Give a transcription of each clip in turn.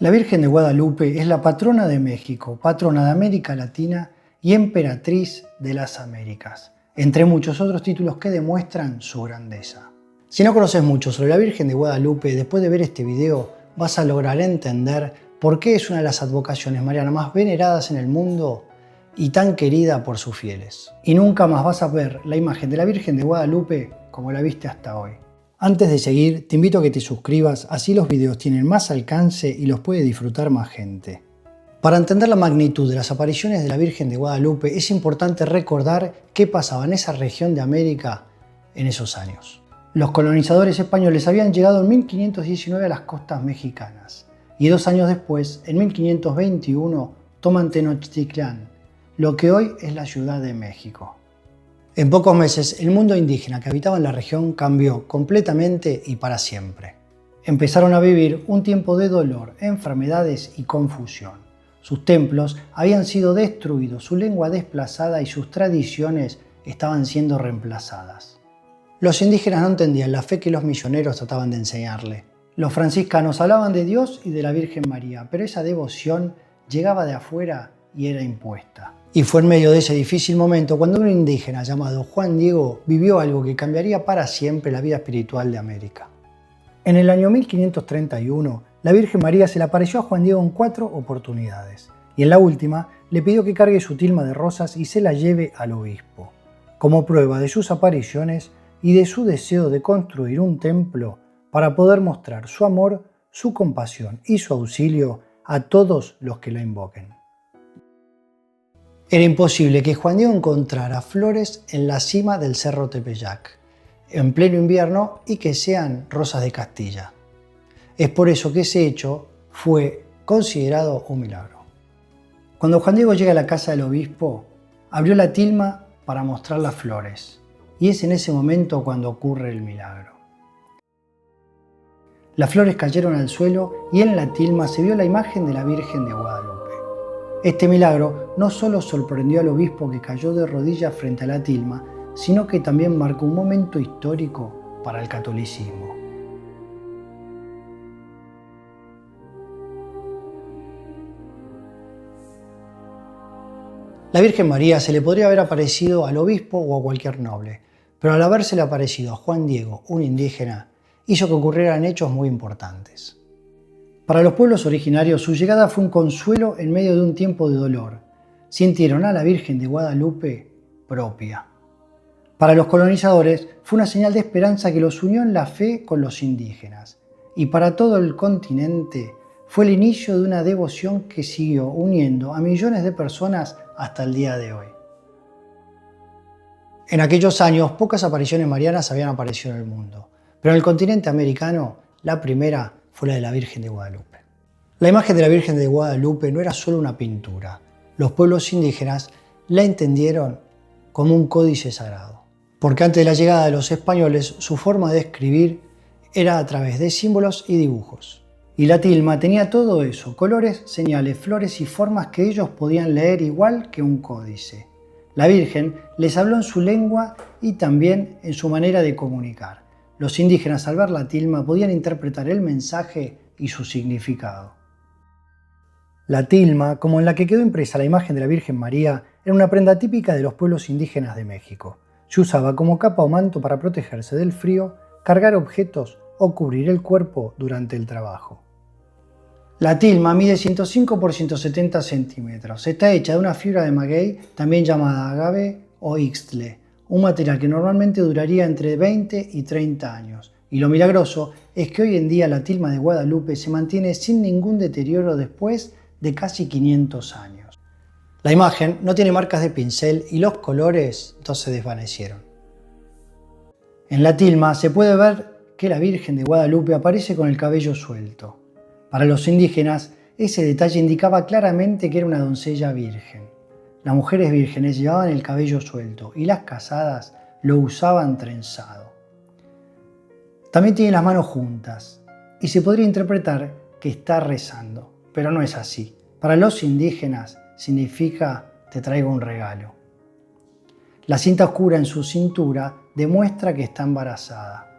La Virgen de Guadalupe es la patrona de México, patrona de América Latina y emperatriz de las Américas, entre muchos otros títulos que demuestran su grandeza. Si no conoces mucho sobre la Virgen de Guadalupe, después de ver este video vas a lograr entender por qué es una de las advocaciones marianas más veneradas en el mundo y tan querida por sus fieles. Y nunca más vas a ver la imagen de la Virgen de Guadalupe como la viste hasta hoy. Antes de seguir, te invito a que te suscribas, así los videos tienen más alcance y los puede disfrutar más gente. Para entender la magnitud de las apariciones de la Virgen de Guadalupe, es importante recordar qué pasaba en esa región de América en esos años. Los colonizadores españoles habían llegado en 1519 a las costas mexicanas y 2 años después, en 1521, toman Tenochtitlán, lo que hoy es la Ciudad de México. En pocos meses, el mundo indígena que habitaba en la región cambió completamente y para siempre. Empezaron a vivir un tiempo de dolor, enfermedades y confusión. Sus templos habían sido destruidos, su lengua desplazada y sus tradiciones estaban siendo reemplazadas. Los indígenas no entendían la fe que los misioneros trataban de enseñarle. Los franciscanos hablaban de Dios y de la Virgen María, pero esa devoción llegaba de afuera y era impuesta. Y fue en medio de ese difícil momento cuando un indígena llamado Juan Diego vivió algo que cambiaría para siempre la vida espiritual de América. En el año 1531, la Virgen María se le apareció a Juan Diego en 4 oportunidades, y en la última le pidió que cargue su tilma de rosas y se la lleve al obispo, como prueba de sus apariciones y de su deseo de construir un templo para poder mostrar su amor, su compasión y su auxilio a todos los que la invoquen. Era imposible que Juan Diego encontrara flores en la cima del Cerro Tepeyac, en pleno invierno, y que sean rosas de Castilla. Es por eso que ese hecho fue considerado un milagro. Cuando Juan Diego llega a la casa del obispo, abrió la tilma para mostrar las flores, y es en ese momento cuando ocurre el milagro. Las flores cayeron al suelo y en la tilma se vio la imagen de la Virgen de Guadalupe. Este milagro no solo sorprendió al obispo, que cayó de rodillas frente a la tilma, sino que también marcó un momento histórico para el catolicismo. La Virgen María se le podría haber aparecido al obispo o a cualquier noble, pero al habérsele aparecido a Juan Diego, un indígena, hizo que ocurrieran hechos muy importantes. Para los pueblos originarios, su llegada fue un consuelo en medio de un tiempo de dolor. Sintieron a la Virgen de Guadalupe propia. Para los colonizadores, fue una señal de esperanza que los unió en la fe con los indígenas. Y para todo el continente, fue el inicio de una devoción que siguió uniendo a millones de personas hasta el día de hoy. En aquellos años, pocas apariciones marianas habían aparecido en el mundo, pero en el continente americano, la primera fue la de la Virgen de Guadalupe. La imagen de la Virgen de Guadalupe no era solo una pintura. Los pueblos indígenas la entendieron como un códice sagrado, porque antes de la llegada de los españoles, su forma de escribir era a través de símbolos y dibujos. Y la tilma tenía todo eso: colores, señales, flores y formas que ellos podían leer igual que un códice. La Virgen les habló en su lengua y también en su manera de comunicar. Los indígenas, al ver la tilma, podían interpretar el mensaje y su significado. La tilma, como en la que quedó impresa la imagen de la Virgen María, era una prenda típica de los pueblos indígenas de México. Se usaba como capa o manto para protegerse del frío, cargar objetos o cubrir el cuerpo durante el trabajo. La tilma mide 105 por 170 centímetros. Está hecha de una fibra de maguey, también llamada agave o ixtle, un material que normalmente duraría entre 20 y 30 años. Y lo milagroso es que hoy en día la tilma de Guadalupe se mantiene sin ningún deterioro después de casi 500 años. La imagen no tiene marcas de pincel y los colores no se desvanecieron. En la tilma se puede ver que la Virgen de Guadalupe aparece con el cabello suelto. Para los indígenas, ese detalle indicaba claramente que era una doncella virgen. Las mujeres vírgenes llevaban el cabello suelto y las casadas lo usaban trenzado. También tiene las manos juntas y se podría interpretar que está rezando, pero no es así. Para los indígenas significa te traigo un regalo. La cinta oscura en su cintura demuestra que está embarazada.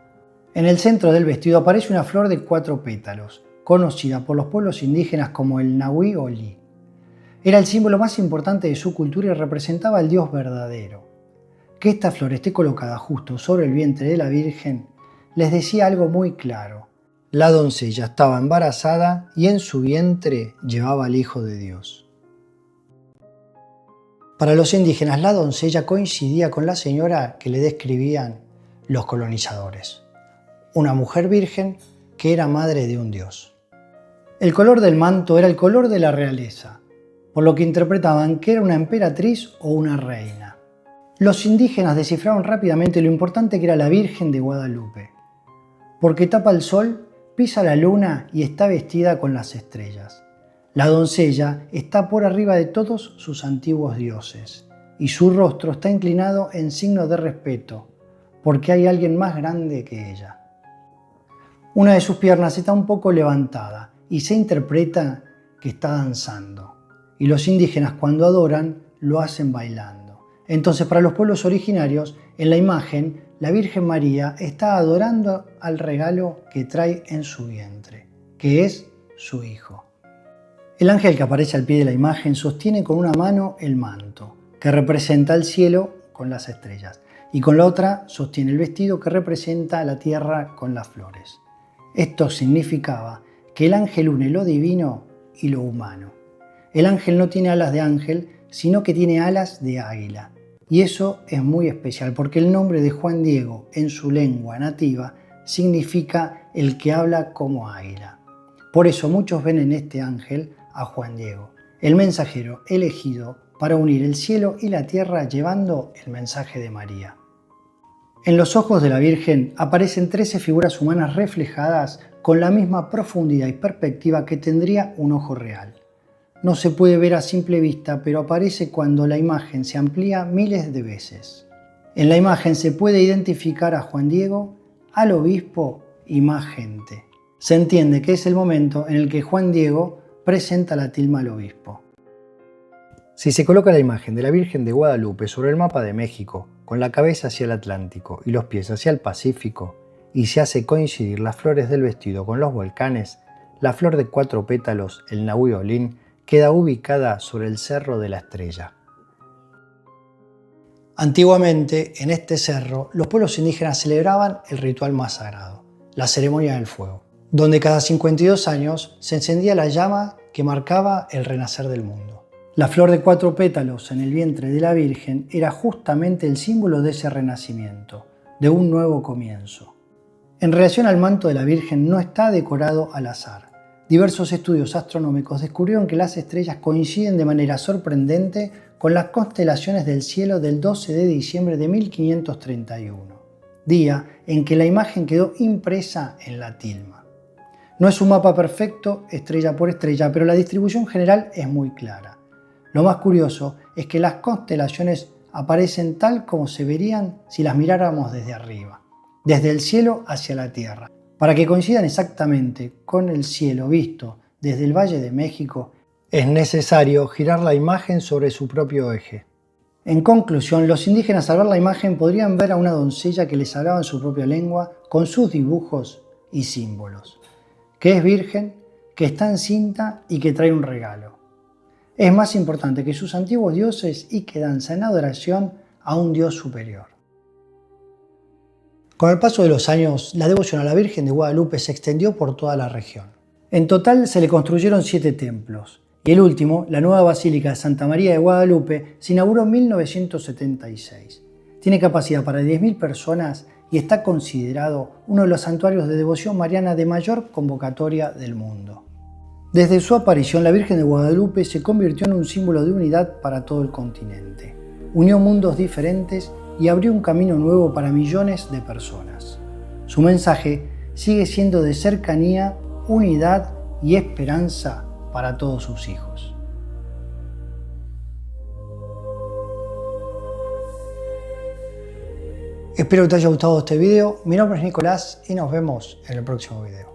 En el centro del vestido aparece una flor de 4 pétalos, conocida por los pueblos indígenas como el Nahui Oli. Era el símbolo más importante de su cultura y representaba al Dios verdadero. Que esta flor esté colocada justo sobre el vientre de la Virgen les decía algo muy claro. La doncella estaba embarazada y en su vientre llevaba al Hijo de Dios. Para los indígenas, la doncella coincidía con la señora que le describían los colonizadores, una mujer virgen que era madre de un dios. El color del manto era el color de la realeza, por lo que interpretaban que era una emperatriz o una reina. Los indígenas descifraron rápidamente lo importante que era la Virgen de Guadalupe, porque tapa el sol, pisa la luna y está vestida con las estrellas. La doncella está por arriba de todos sus antiguos dioses, y su rostro está inclinado en signo de respeto, porque hay alguien más grande que ella. Una de sus piernas está un poco levantada y se interpreta que está danzando, y los indígenas cuando adoran lo hacen bailando. Entonces, para los pueblos originarios, en la imagen, la Virgen María está adorando al regalo que trae en su vientre, que es su Hijo. El ángel que aparece al pie de la imagen sostiene con una mano el manto, que representa el cielo con las estrellas, y con la otra sostiene el vestido que representa la tierra con las flores. Esto significaba que el ángel une lo divino y lo humano. El ángel no tiene alas de ángel, sino que tiene alas de águila. Y eso es muy especial porque el nombre de Juan Diego en su lengua nativa significa el que habla como águila. Por eso muchos ven en este ángel a Juan Diego, el mensajero elegido para unir el cielo y la tierra llevando el mensaje de María. En los ojos de la Virgen aparecen 13 figuras humanas reflejadas con la misma profundidad y perspectiva que tendría un ojo real. No se puede ver a simple vista, pero aparece cuando la imagen se amplía miles de veces. En la imagen se puede identificar a Juan Diego, al obispo y más gente. Se entiende que es el momento en el que Juan Diego presenta la tilma al obispo. Si se coloca la imagen de la Virgen de Guadalupe sobre el mapa de México, con la cabeza hacia el Atlántico y los pies hacia el Pacífico, y se hace coincidir las flores del vestido con los volcanes, la flor de 4 pétalos, el Nahui Olin, queda ubicada sobre el Cerro de la Estrella. Antiguamente, en este cerro, los pueblos indígenas celebraban el ritual más sagrado, la ceremonia del fuego, donde cada 52 años se encendía la llama que marcaba el renacer del mundo. La flor de 4 pétalos en el vientre de la Virgen era justamente el símbolo de ese renacimiento, de un nuevo comienzo. En relación al manto de la Virgen no está decorado al azar. Diversos estudios astronómicos descubrieron que las estrellas coinciden de manera sorprendente con las constelaciones del cielo del 12 de diciembre de 1531, día en que la imagen quedó impresa en la tilma. No es un mapa perfecto, estrella por estrella, pero la distribución general es muy clara. Lo más curioso es que las constelaciones aparecen tal como se verían si las miráramos desde arriba, desde el cielo hacia la tierra. Para que coincidan exactamente con el cielo visto desde el Valle de México, es necesario girar la imagen sobre su propio eje. En conclusión, los indígenas al ver la imagen podrían ver a una doncella que les hablaba en su propia lengua con sus dibujos y símbolos, que es virgen, que está encinta y que trae un regalo. Es más importante que sus antiguos dioses y que danza en adoración a un dios superior. Con el paso de los años, la devoción a la Virgen de Guadalupe se extendió por toda la región. En total se le construyeron 7 templos, y el último, la nueva Basílica de Santa María de Guadalupe, se inauguró en 1976. Tiene capacidad para 10.000 personas y está considerado uno de los santuarios de devoción mariana de mayor convocatoria del mundo. Desde su aparición, la Virgen de Guadalupe se convirtió en un símbolo de unidad para todo el continente. Unió mundos diferentes y abrió un camino nuevo para millones de personas. Su mensaje sigue siendo de cercanía, unidad y esperanza para todos sus hijos. Espero que te haya gustado este video. Mi nombre es Nicolás y nos vemos en el próximo video.